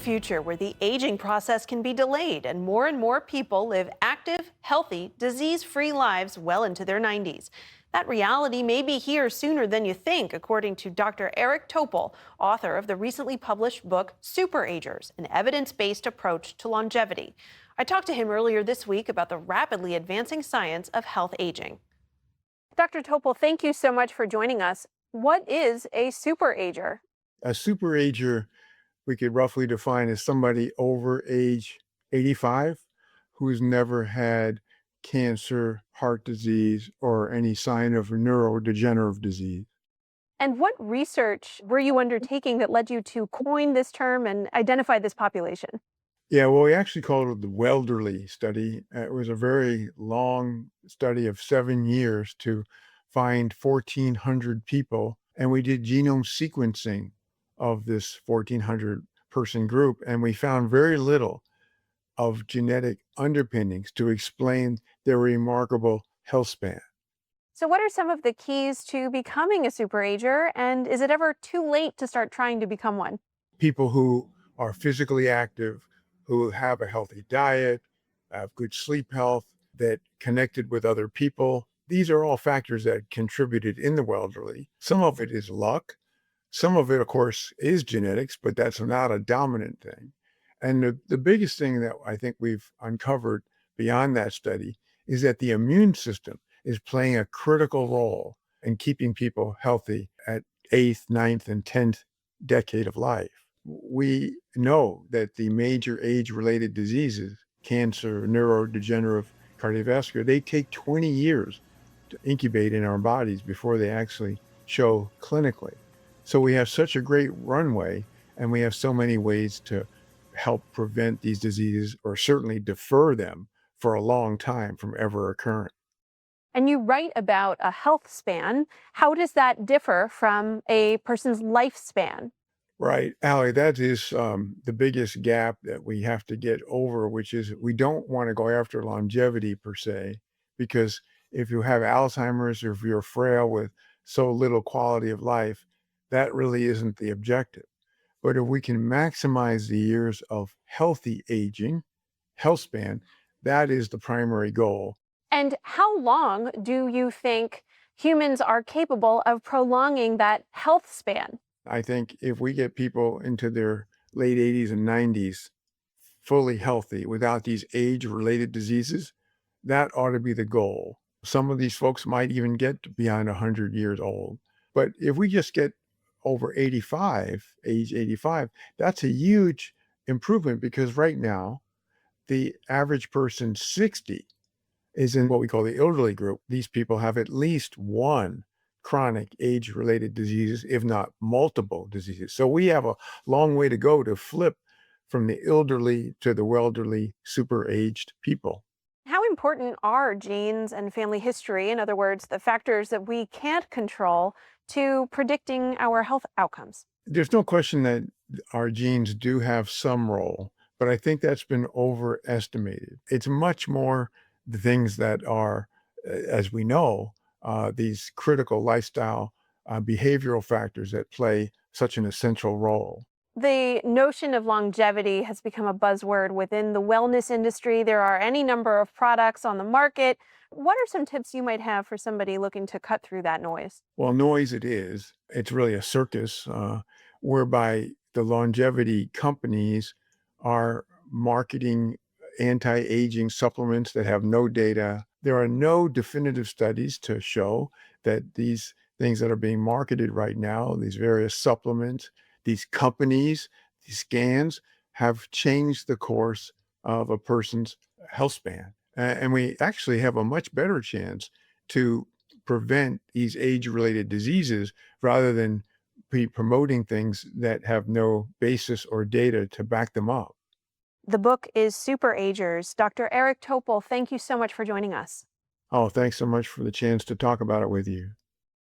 future where the aging process can be delayed and more people live active, healthy, disease-free lives well into their 90s. That reality may be here sooner than you think, according to Dr. Eric Topol, author of the recently published book SuperAgers, an evidence-based approach to longevity. I talked to him earlier this week about the rapidly advancing science of health aging. Dr. Topol, thank you so much for joining us. What is a SuperAger? A SuperAger we could roughly define as somebody over age 85 who's never had cancer, heart disease, or any sign of neurodegenerative disease. And what research were you undertaking that led you to coin this term and identify this population? Yeah, well, we actually called it the Welderly study. It was a very long study of 7 years to find 1,400 people, and we did genome sequencing of this 1,400 person group, and we found very little of genetic underpinnings to explain their remarkable health span. So what are some of the keys to becoming a SuperAger, and is it ever too late to start trying to become one? People who are physically active, who have a healthy diet, have good sleep health, that connected with other people. These are all factors that contributed in the elderly. Some of it is luck. Some of it, of course, is genetics, but that's not a dominant thing. And the biggest thing that I think we've uncovered beyond that study is that the immune system is playing a critical role in keeping people healthy at 8th, 9th, and 10th decade of life. We know that the major age-related diseases, cancer, neurodegenerative, cardiovascular, they take 20 years to incubate in our bodies before they actually show clinically. So we have such a great runway, and we have so many ways to help prevent these diseases, or certainly defer them for a long time from ever occurring. And you write about a health span. How does that differ from a person's lifespan? Right, Allie, that is the biggest gap that we have to get over, which is we don't want to go after longevity per se, because if you have Alzheimer's or if you're frail with so little quality of life, that really isn't the objective. But if we can maximize the years of healthy aging, health span, that is the primary goal. And how long do you think humans are capable of prolonging that health span? I think if we get people into their late 80s and 90s fully healthy without these age-related diseases, that ought to be the goal. Some of these folks might even get to beyond 100 years old. But if we just get over 85, age 85, that's a huge improvement, because right now, the average person 60 is in what we call the elderly group. These people have at least one chronic age-related diseases, if not multiple diseases. So we have a long way to go to flip from the elderly to the welderly, super-aged people. How important are genes and family history, in other words, the factors that we can't control, to predicting our health outcomes? There's no question that our genes do have some role, but I think that's been overestimated. It's much more the things that are, as we know, these critical lifestyle, behavioral factors that play such an essential role. The notion of longevity has become a buzzword within the wellness industry. There are any number of products on the market. What are some tips you might have for somebody looking to cut through that noise? Well, noise it is. It's really a circus, whereby the longevity companies are marketing anti-aging supplements that have no data. There are no definitive studies to show that these things that are being marketed right now, these various supplements, these companies, these scans, have changed the course of a person's health span. And we actually have a much better chance to prevent these age-related diseases rather than be promoting things that have no basis or data to back them up. The book is SuperAgers. Dr. Eric Topol, thank you so much for joining us. Oh, thanks so much for the chance to talk about it with you.